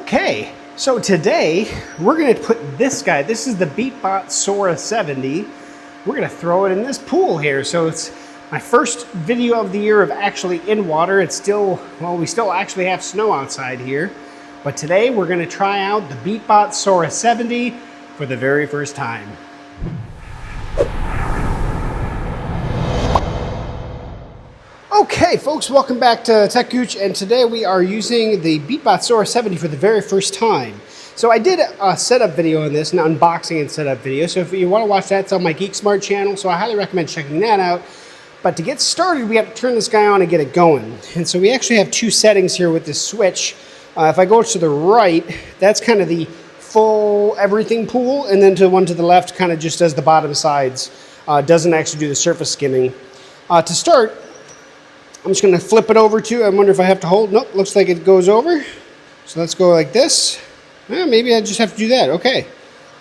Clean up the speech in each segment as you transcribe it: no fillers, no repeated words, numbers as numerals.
Okay, so today we're going to put this guy, this is the Beatbot Sora 70. We're going to throw it in this pool here. So it's my first video of the year of actually in water. It's still, well, we still actually have snow outside here. But today we're going to try out the Beatbot Sora 70 for the very first time. Okay, folks, welcome back to techgooch, and today we are using the Beatbot Sora 70 for the very first time. So I did a setup video on this, an unboxing and setup video, so if you want to watch that, it's on my Geek Smart channel, so I highly recommend checking that out. But to get started, we have to turn this guy on and get it going. And so we actually have two settings here with this switch. If I go to the right, that's kind of the full everything pool, and then to the one to the left kind of just does the bottom sides. Doesn't actually do the surface skimming. To start, I'm just going to flip it over to, I wonder if I have to hold, nope, looks like it goes over. So let's go like this. Maybe I just have to do that, okay.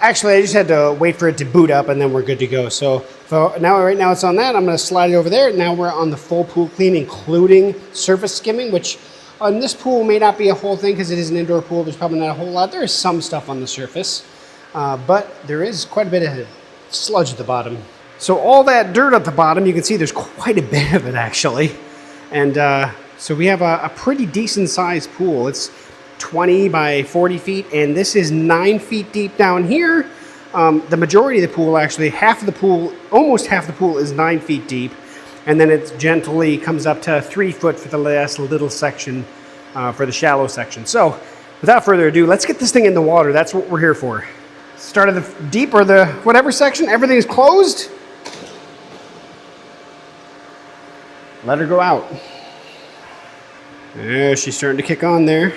Actually, I just had to wait for it to boot up and then we're good to go. So right now it's on that, I'm going to slide it over there. Now we're on the full pool clean, including surface skimming, which on this pool may not be a whole thing because it is an indoor pool. There's probably not a whole lot. There is some stuff on the surface, but there is quite a bit of sludge at the bottom. So all that dirt at the bottom, you can see there's quite a bit of it actually. And so we have a pretty decent sized pool. It's 20 by 40 feet, and this is 9 feet deep down here. The majority of the pool, actually, half of the pool, almost half the pool is 9 feet deep. And then it gently comes up to 3 foot for the last little section, for the shallow section. So without further ado, let's get this thing in the water. That's what we're here for. Start of the deep or the whatever section, everything is closed. Let her go out. Yeah, she's starting to kick on there.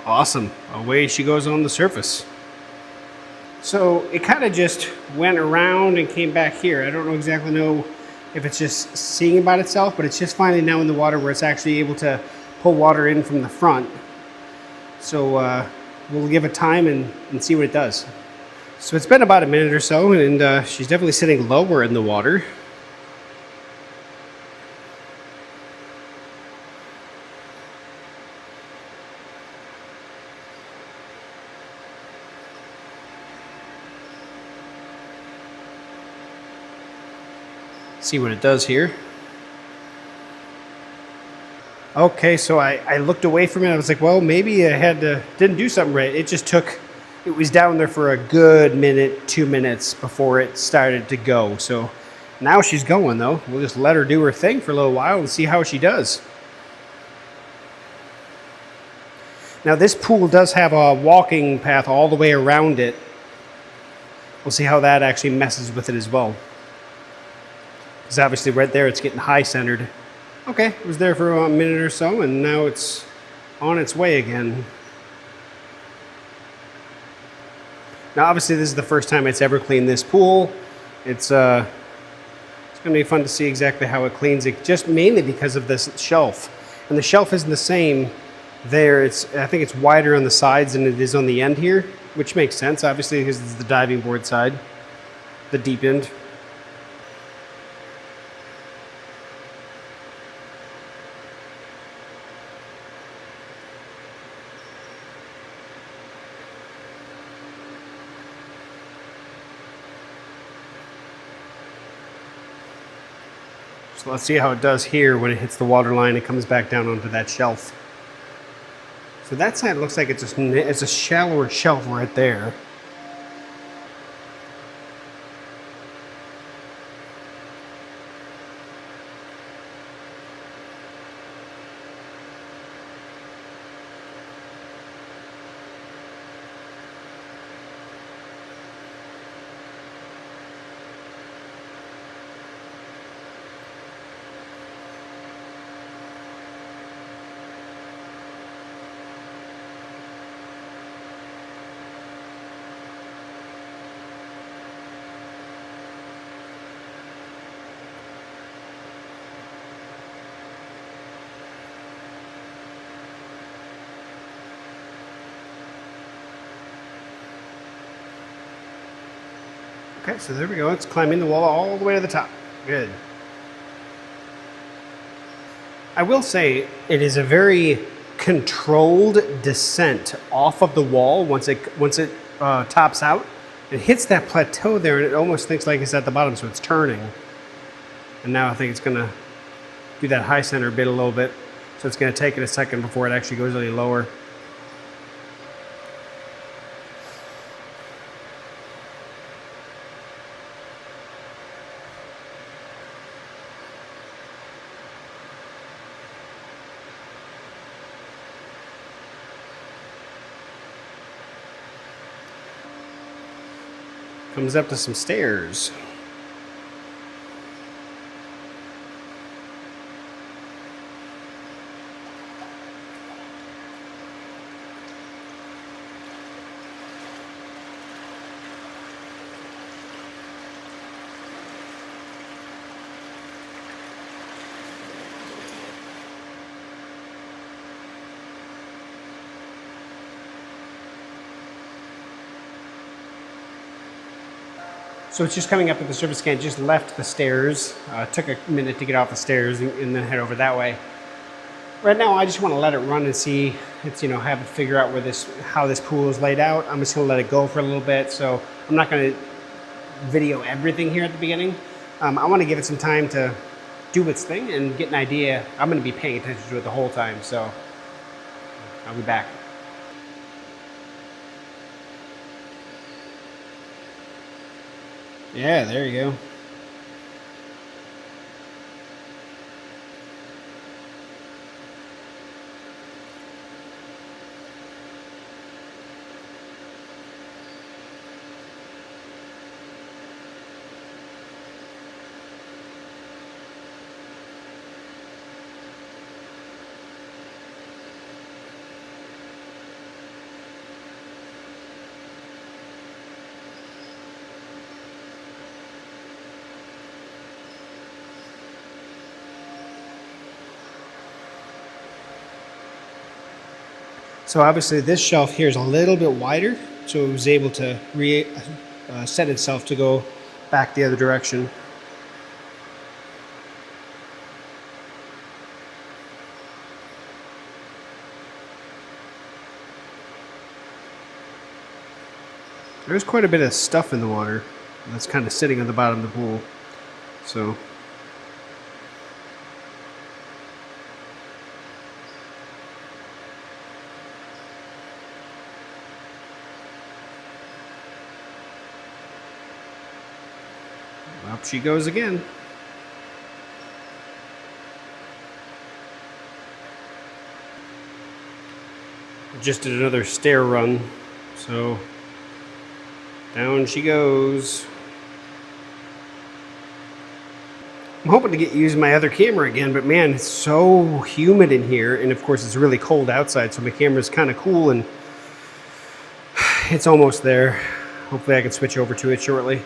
Awesome. Away she goes on the surface. So it kind of just went around and came back here. I don't exactly know if it's just seeing about itself, but it's just finally now in the water where it's actually able to pull water in from the front. So we'll give it time and see what it does. So it's been about a minute or so, and she's definitely sitting lower in the water. See what it does here. Okay, so I looked away from it. I was like, well, maybe I didn't do something right. It just took, it was down there for a good minute, 2 minutes before it started to go. So now she's going though. We'll just let her do her thing for a little while and see how she does. Now this pool does have a walking path all the way around it. We'll see how that actually messes with it as well. Because obviously right there it's getting high centered. Okay, it was there for a minute or so and now it's on its way again. Now obviously this is the first time it's ever cleaned this pool. It's going to be fun to see exactly how it cleans it, just mainly because of this shelf. And the shelf isn't the same there. I think it's wider on the sides than it is on the end here, which makes sense obviously because it's the diving board side, the deep end. So let's see how it does here when it hits the water line. It comes back down onto that shelf. So that side looks like it's a shallower shelf right there. Okay, so there we go. It's climbing the wall all the way to the top. Good. I will say it is a very controlled descent off of the wall once it tops out. It hits that plateau there, and it almost thinks like it's at the bottom, so it's turning. And now I think it's gonna do that high center bit a little bit, so it's gonna take it a second before it actually goes any lower. Comes up to some stairs. So it's just coming up at the surface again, just left the stairs. Took a minute to get off the stairs and then head over that way. Right now I just want to let it run and see, have it figure out how this pool is laid out. I'm just going to let it go for a little bit. So I'm not going to video everything here at the beginning. I want to give it some time to do its thing and get an idea. I'm going to be paying attention to it the whole time, so I'll be back. Yeah, there you go. So obviously this shelf here is a little bit wider, so it was able to set itself to go back the other direction. There's quite a bit of stuff in the water that's kind of sitting on the bottom of the pool. So up she goes again. Just did another stair run, so down she goes. I'm hoping to get using my other camera again, but man, it's so humid in here, and of course it's really cold outside, so my camera's kind of cool and it's almost there. Hopefully I can switch over to it shortly.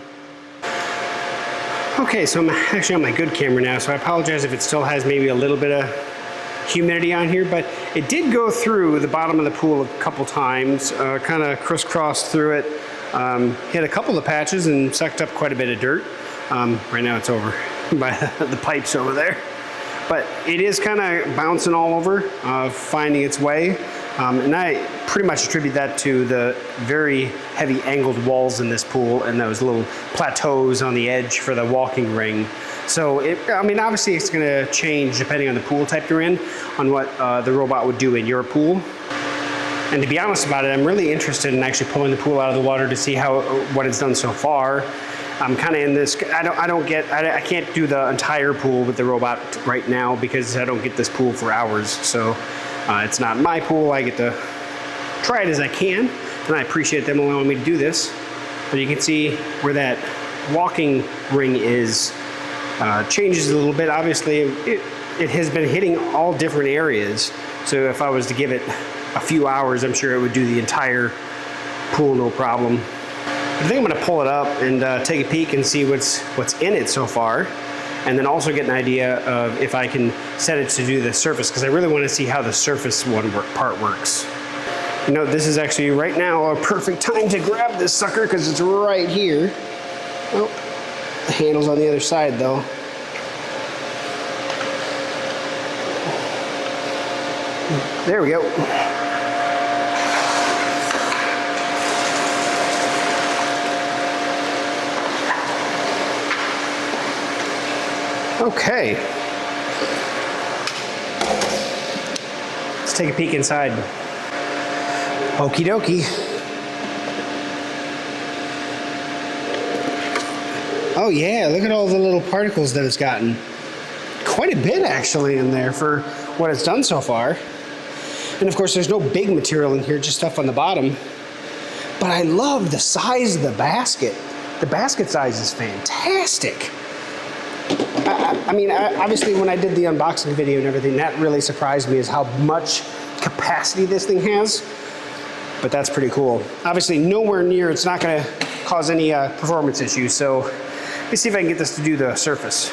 Okay, so I'm actually on my good camera now, so I apologize if it still has maybe a little bit of humidity on here, but it did go through the bottom of the pool a couple times, kind of crisscrossed through it, hit a couple of patches and sucked up quite a bit of dirt. Right now it's over by the pipes over there, but it is kind of bouncing all over, finding its way. And I pretty much attribute that to the very heavy angled walls in this pool and those little plateaus on the edge for the walking ring. So, obviously it's going to change depending on the pool type you're in, on what the robot would do in your pool. And to be honest about it, I'm really interested in actually pulling the pool out of the water to see what it's done so far. I'm kind of in this, I can't do the entire pool with the robot right now because I don't get this pool for hours. So it's not my pool. I get to try it as I can, and I appreciate them allowing me to do this. But you can see where that walking ring is changes a little bit. Obviously, it has been hitting all different areas. So if I was to give it a few hours, I'm sure it would do the entire pool no problem. I think I'm going to pull it up and take a peek and see what's in it so far, and then also get an idea of if I can set it to do the surface, because I really want to see how the surface part works. This is actually right now a perfect time to grab this sucker because it's right here. Oh, the handle's on the other side though. There we go. Okay. Let's take a peek inside. Okie dokie. Oh yeah, look at all the little particles that it's gotten. Quite a bit actually in there for what it's done so far. And of course there's no big material in here, just stuff on the bottom. But I love the size of the basket. The basket size is fantastic. I mean, obviously when I did the unboxing video and everything, that really surprised me is how much capacity this thing has. But that's pretty cool. Obviously nowhere near, it's not gonna cause any performance issues. So let me see if I can get this to do the surface.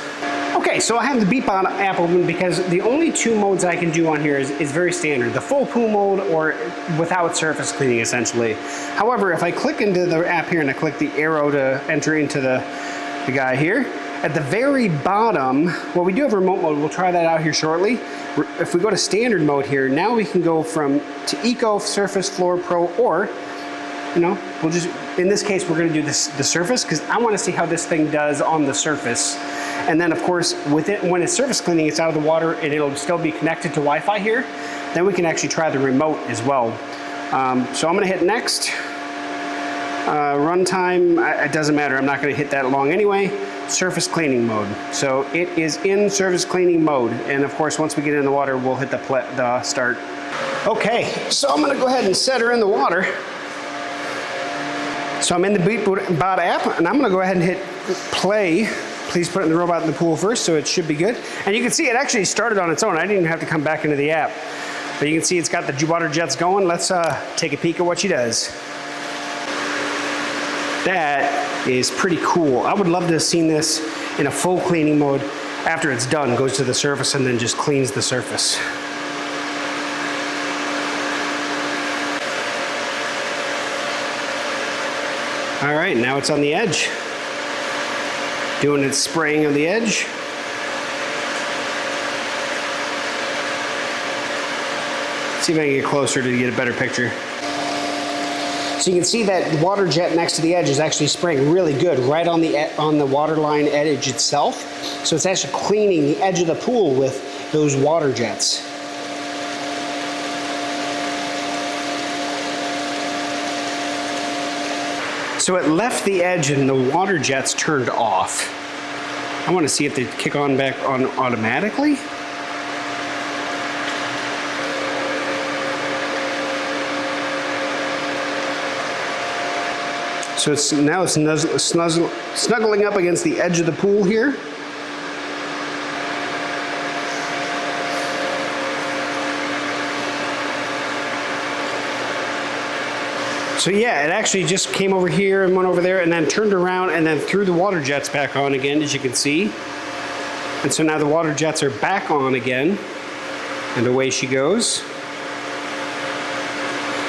Okay, so I have the Beatbot app open because the only two modes I can do on here is very standard. The full pool mode or without surface cleaning essentially. However, if I click into the app here and I click the arrow to enter into the guy here, at the very bottom, well, we do have remote mode. We'll try that out here shortly. If we go to standard mode here, now we can go to Eco, Surface, Floor, Pro, or, you know, we'll just, in this case, we're gonna do the surface because I wanna see how this thing does on the surface. And then of course, with it, when it's surface cleaning, it's out of the water and it'll still be connected to Wi-Fi here. Then we can actually try the remote as well. So I'm gonna hit next. Runtime, it doesn't matter. I'm not gonna hit that long anyway. Surface cleaning mode. So it is in surface cleaning mode. And of course, once we get in the water, we'll hit the start. Okay, so I'm gonna go ahead and set her in the water. So I'm in the Beatbot app and I'm gonna go ahead and hit play. Please put in the robot in the pool first, so it should be good. And you can see it actually started on its own. I didn't even have to come back into the app. But you can see it's got the water jets going. Let's take a peek at what she does. That is pretty cool. I would love to have seen this in a full cleaning mode after it's done, goes to the surface and then just cleans the surface. All right, now it's on the edge. Doing its spraying on the edge. See if I can get closer to get a better picture. So you can see that water jet next to the edge is actually spraying really good right on the waterline edge itself. So it's actually cleaning the edge of the pool with those water jets. So it left the edge and the water jets turned off. I want to see if they kick on back on automatically. So it's now snuggling up against the edge of the pool here. So yeah, it actually just came over here and went over there and then turned around and then threw the water jets back on again, as you can see. And so now the water jets are back on again and away she goes.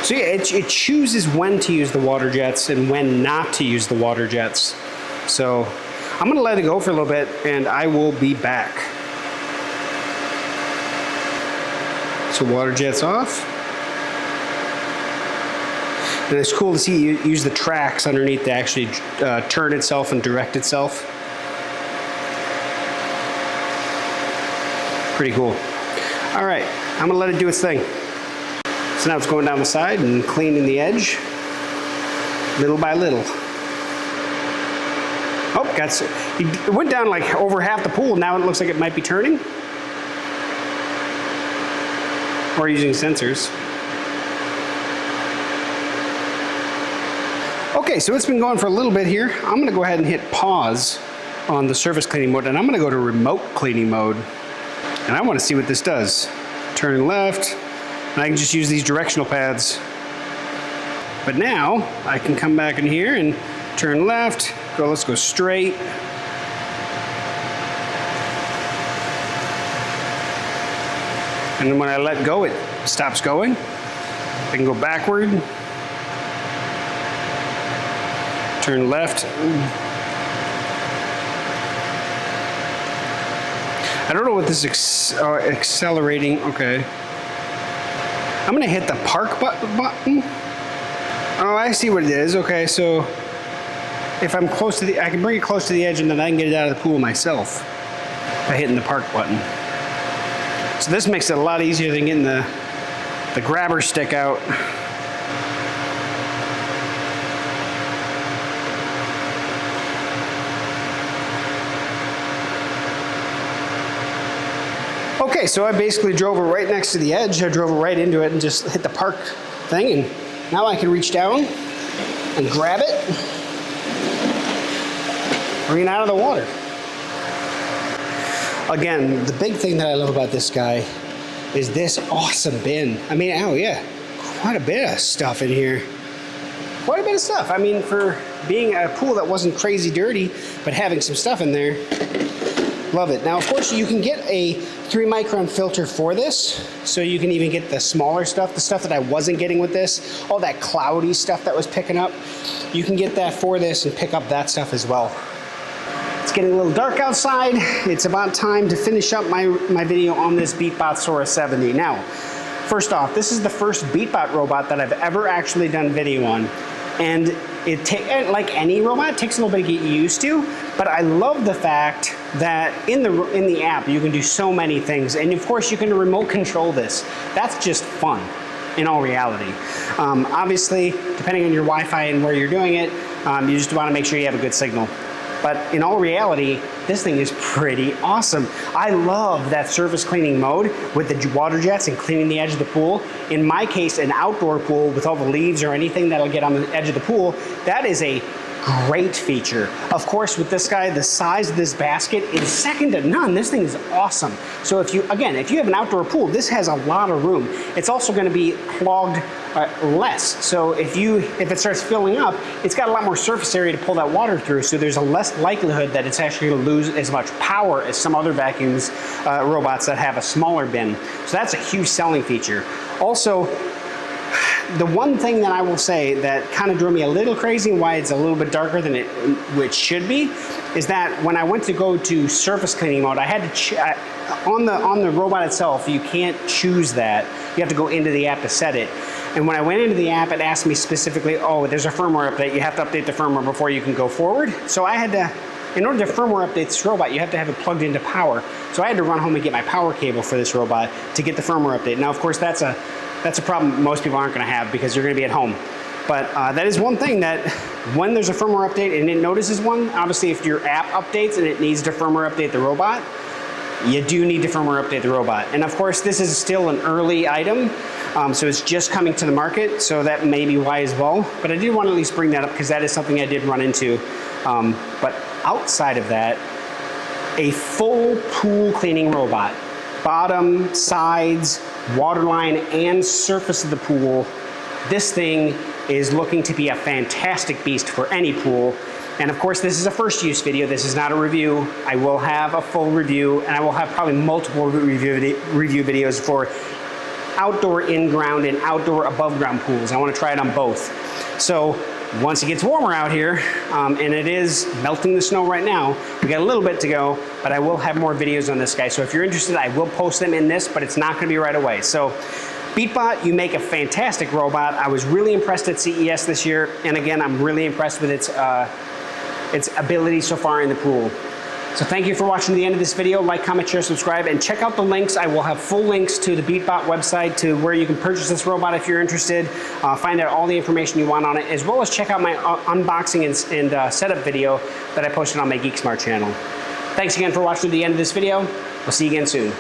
So yeah, it chooses when to use the water jets and when not to use the water jets. So I'm gonna let it go for a little bit and I will be back. So water jets off. And it's cool to see you use the tracks underneath to actually turn itself and direct itself. Pretty cool. All right, I'm gonna let it do its thing. So now it's going down the side and cleaning the edge, little by little. Oh, it went down like over half the pool. Now it looks like it might be turning. Or using sensors. Okay, so it's been going for a little bit here. I'm gonna go ahead and hit pause on the surface cleaning mode and I'm gonna go to remote cleaning mode. And I wanna see what this does. Turn left, and I can just use these directional pads. But now I can come back in here and turn left, let's go straight. And then when I let go, it stops going. I can go backward. Turn left. I don't know what this accelerating, okay. I'm gonna hit the park button. Oh, I see what it is. Okay, so if I'm close to I can bring it close to the edge and then I can get it out of the pool myself by hitting the park button. So this makes it a lot easier than getting the grabber stick out. Okay, so I basically drove it right next to the edge. I drove it right into it and just hit the park thing, and now I can reach down and grab it, bring it out of the water. Again, the big thing that I love about this guy is this awesome bin. I mean, oh yeah, quite a bit of stuff in here. Quite a bit of stuff. I mean, for being a pool that wasn't crazy dirty, but having some stuff in there, love it. Now, of course, you can get a 3-micron filter for this, so you can even get the smaller stuff, the stuff that I wasn't getting with this, all that cloudy stuff that was picking up. You can get that for this and pick up that stuff as well. It's getting a little dark outside. It's about time to finish up my video on this Beatbot Sora 70. Now, first off, this is the first Beatbot robot that I've ever actually done video on. And like any robot, it takes a little bit to get used to, but I love the fact that in the app you can do so many things, and of course you can remote control this. That's just fun in all reality. Obviously, depending on your Wi-Fi and where you're doing it, you just want to make sure you have a good signal. But in all reality, this thing is pretty awesome. I love that surface cleaning mode with the water jets and cleaning the edge of the pool. In my case, an outdoor pool with all the leaves or anything that'll get on the edge of the pool, that is a great feature. Of course, with this guy, the size of this basket is second to none. This thing is awesome. So if you have an outdoor pool, this has a lot of room. It's also going to be clogged less. So if it starts filling up, it's got a lot more surface area to pull that water through. So there's a less likelihood that it's actually going to lose as much power as some other vacuums robots that have a smaller bin. So that's a huge selling feature. Also, the one thing that I will say that kind of drove me a little crazy and why it's a little bit darker than it should be is that when I went to go to surface cleaning mode, I had to on the robot itself, you can't choose that. You have to go into the app to set it. And when I went into the app, it asked me specifically, oh, there's a firmware update. You have to update the firmware before you can go forward. So I had to, in order to firmware update this robot, you have to have it plugged into power. So I had to run home and get my power cable for this robot to get the firmware update. Now, of course, that's a problem most people aren't going to have because you're going to be at home. But that is one thing that when there's a firmware update and it notices one, obviously if your app updates and it needs to firmware update the robot, you do need to firmware update the robot. And of course, this is still an early item, so it's just coming to the market, so that may be why as well. But I did want to at least bring that up because that is something I did run into. But outside of that, a full pool cleaning robot, bottom, sides, waterline, and surface of the pool. This thing is looking to be a fantastic beast for any pool. And of course, this is a first use video. This is not a review. I will have a full review, and I will have probably multiple review videos for outdoor in-ground and outdoor above-ground pools. I want to try it on both. So once it gets warmer out here, and it is melting the snow right now, we got a little bit to go, but I will have more videos on this guy. So if you're interested, I will post them in this, but it's not going to be right away. So Beatbot, you make a fantastic robot. I was really impressed at CES this year, and again, I'm really impressed with its ability so far in the pool. So thank you for watching to the end of this video. Like, comment, share, subscribe, and check out the links. I will have full links to the Beatbot website to where you can purchase this robot if you're interested. Find out all the information you want on it, as well as check out my unboxing and setup video that I posted on my Geek Smart channel. Thanks again for watching to the end of this video. We'll see you again soon.